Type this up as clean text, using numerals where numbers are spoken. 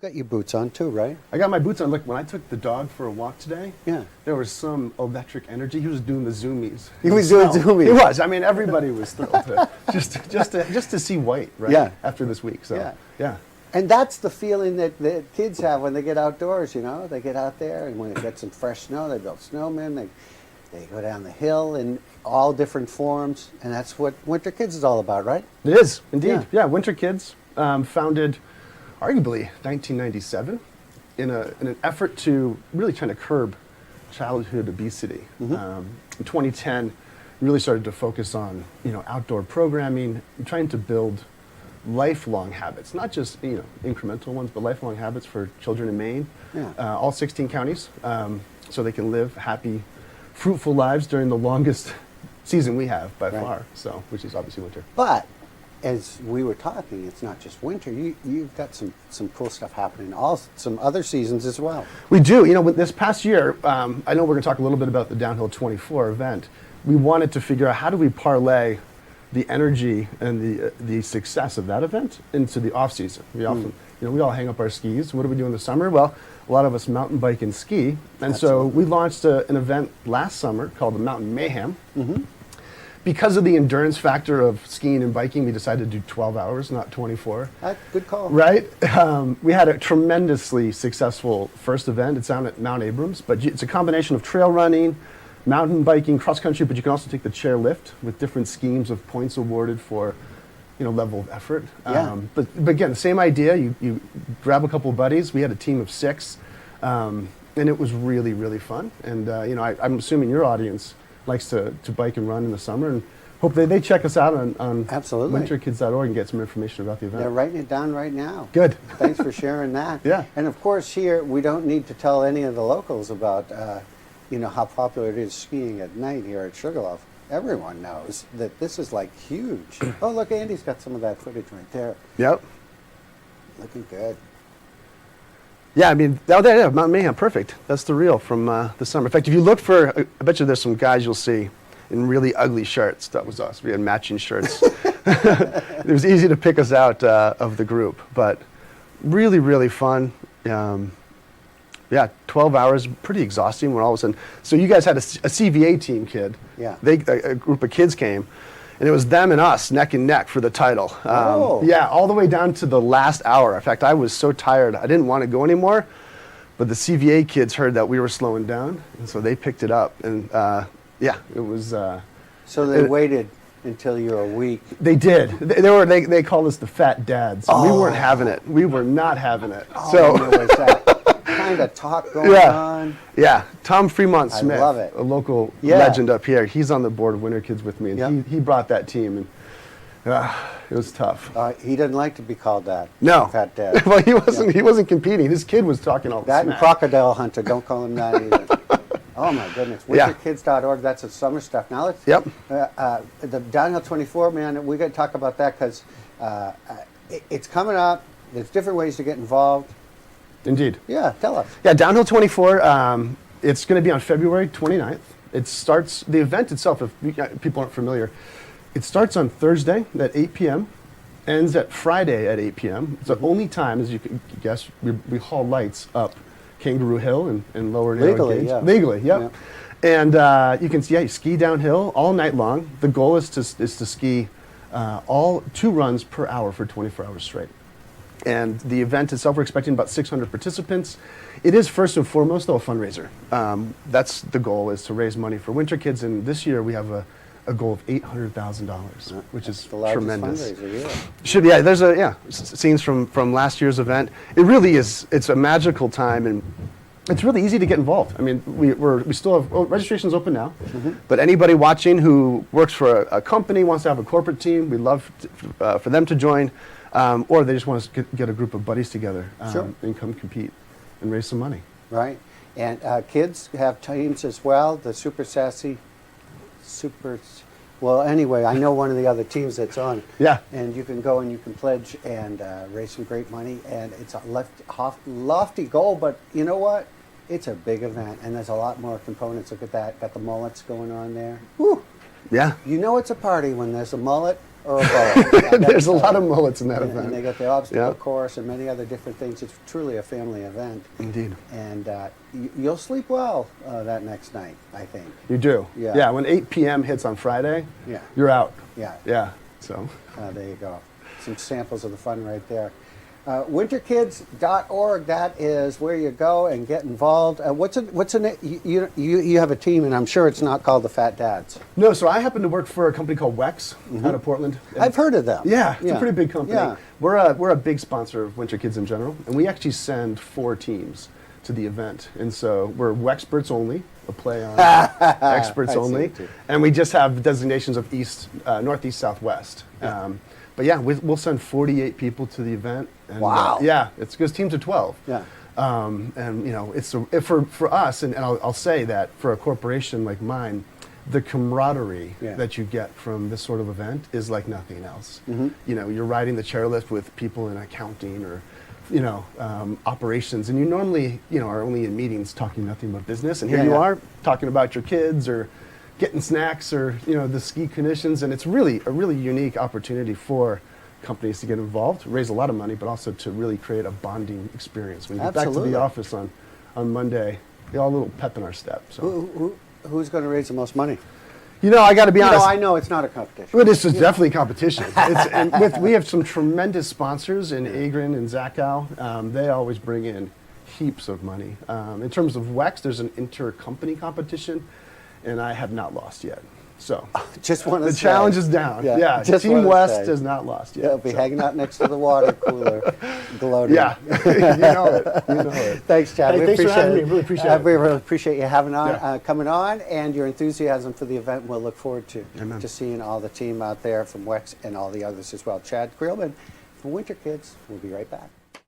got your boots on too, right? I got my boots on. Look, when I took the dog for a walk today, Yeah. there was some electric energy. He was doing the zoomies. He was doing zoomies. He was. I mean, everybody was thrilled to, just to see White, right? Yeah. After this week. So, yeah. And that's the feeling that kids have when they get outdoors, you know? They get out there, and when it gets some fresh snow, they build snowmen, they go down the hill in all different forms, and that's what Winterkids is all about, right? It is, indeed. Yeah, Winterkids, founded arguably 1997 in an effort to really trying to curb childhood obesity. In 2010, really started to focus on, outdoor programming, trying to build lifelong habits, not just incremental ones, but lifelong habits for children in Maine, all 16 counties, so they can live happy, fruitful lives during the longest season we have by far. So, which is obviously winter. But as we were talking, it's not just winter. You've got some cool stuff happening, some other seasons as well. We do. This past year, I know we're going to talk a little bit about the Downhill 24 event. We wanted to figure out how do we parlay the energy and the success of that event into the off season. We often, we all hang up our skis. What do we do in the summer? Well, a lot of us mountain bike and ski, and so we launched an event last summer called the Mountain Mayhem. Because of the endurance factor of skiing and biking, we decided to do 12 hours, not 24. Good call. Right? We had a tremendously successful first event. It's down at Mount Abrams, but it's a combination of trail running, mountain biking, cross country, but you can also take the chair lift with different schemes of points awarded for, level of effort. But again, the same idea. You grab a couple of buddies. We had a team of 6, and it was really, really fun. And I'm assuming your audience likes to bike and run in the summer, and hope they check us out on Absolutely. Winterkids.org and get some information about the event. They're writing it down right now. Good. Thanks for sharing that. Yeah. And of course, here we don't need to tell any of the locals about how popular it is skiing at night here at Sugarloaf. Everyone knows that this is like huge. Oh, look, Andy's got some of that footage right there. Yep. Looking good. Yeah, I mean, Mountain Mayhem, perfect. That's the reel from the summer. In fact, if you look for, I bet you there's some guys you'll see in really ugly shirts. That was us. We had matching shirts. It was easy to pick us out of the group, but really, really fun. 12 hours, pretty exhausting when all of a sudden. So you guys had a CVA team, kid. Yeah. A group of kids came, and it was them and us, neck and neck for the title. Yeah, all the way down to the last hour. In fact, I was so tired, I didn't want to go anymore, but the CVA kids heard that we were slowing down, and so they picked it up. And it was... So they waited until you were a week. They did. They called us the fat dads. We weren't having it. We were not having it. So there was that kind of talk going on. Yeah, Tom Fremont Smith, I love it. A local legend up here. He's on the board of Winterkids with me, and he brought that team, and it was tough. He didn't like to be called that. No, Fat dad. well, he wasn't. He wasn't competing. His kid was talking all the that smack. And crocodile hunter. Don't call him that either. Oh my goodness. Winterkids.org. That's the summer stuff. Now let's. Yep. The Downhill 24, man. We got to talk about that because it's coming up. There's different ways to get involved. Indeed. Yeah, tell us. Yeah, Downhill 24, it's going to be on February 29th. The event itself, if people aren't familiar, it starts on Thursday at 8 p.m., ends at Friday at 8 p.m. It's the only time, as you can guess, we haul lights up Kangaroo Hill and lower narrow gauge. Legally, yep. And you can see, you ski downhill all night long. The goal is to ski all 2 runs per hour for 24 hours straight. And the event itself, we're expecting about 600 participants. It is first and foremost, though, a fundraiser. That's the goal, is to raise money for Winterkids. And this year we have a goal of $800,000, which is the largest tremendous. Fundraiser, Should be. Yeah, there's scenes from last year's event. It really is. It's a magical time, and it's really easy to get involved. I mean, we still have registration's open now, but anybody watching who works for a company, wants to have a corporate team, we'd love for them to join. Or they just want to get a group of buddies together and come compete and raise some money. Right. And kids have teams as well, the well, anyway, I know one of the other teams that's on. Yeah. And you can go and you can pledge and raise some great money. And it's a lofty goal, but you know what? It's a big event, and there's a lot more components. Look at that. Got the mullets going on there. Woo! Yeah. You know it's a party when there's a mullet or a bow. There's a lot of mullets in that And event. they got the obstacle Yeah. course and many other different things. It's truly a family event. Indeed. And you'll sleep well that next night, I think. You do. Yeah. Yeah, when 8 p.m. hits on Friday, Yeah. you're out. Yeah. Yeah, so. There you go. Some samples of the fun right there. Winterkids.org, that is where you go and get involved. You have a team, and I'm sure it's not called the Fat Dads. No, so I happen to work for a company called Wex out of Portland. And I've heard of them. yeah, it's a pretty big company. Yeah. We're a big sponsor of Winter Kids in general, and we actually send 4 teams to the event. And so we're Wexperts only, a play on experts I see only. it too. And we just have designations of east, northeast, southwest. But yeah, we'll send 48 people to the event. And, Wow. yeah, it's because teams are 12. Yeah. And you know, for us, and I'll say that for a corporation like mine, the camaraderie Yeah. that you get from this sort of event is like nothing else. Mm-hmm. You know, you're riding the chairlift with people in accounting or, you know, operations, and you normally, you know, are only in meetings talking nothing but business, and here Yeah, you yeah. are talking about your kids or getting snacks or, you know, the ski conditions, and it's really a really unique opportunity for companies to get involved, raise a lot of money, but also to really create a bonding experience. When you get back to Absolutely. the office on Monday, you all a little pep in our step. So, Who's going to raise the most money? you know, I got to be honest. I know it's not a competition. But this is definitely competition. We have some tremendous sponsors in Agrin and Zachow. They always bring in heaps of money. In terms of Wex, there's an intercompany competition, and I have not lost yet. So Just want to the challenge is down. Yeah, Yeah, just Team wanna West say. has not lost yet. They'll be so. hanging out next to the water cooler, gloating. Yeah, you know it. You know it. Thanks, Chad. Hey, We thanks for appreciate having it. me. Really appreciate it. We really appreciate you having on, Yeah. coming on, and your enthusiasm for the event. We'll look forward to Amen. seeing all the team out there from Wex and all the others as well. ChadCreelman from Winter Kids. We'll be right back.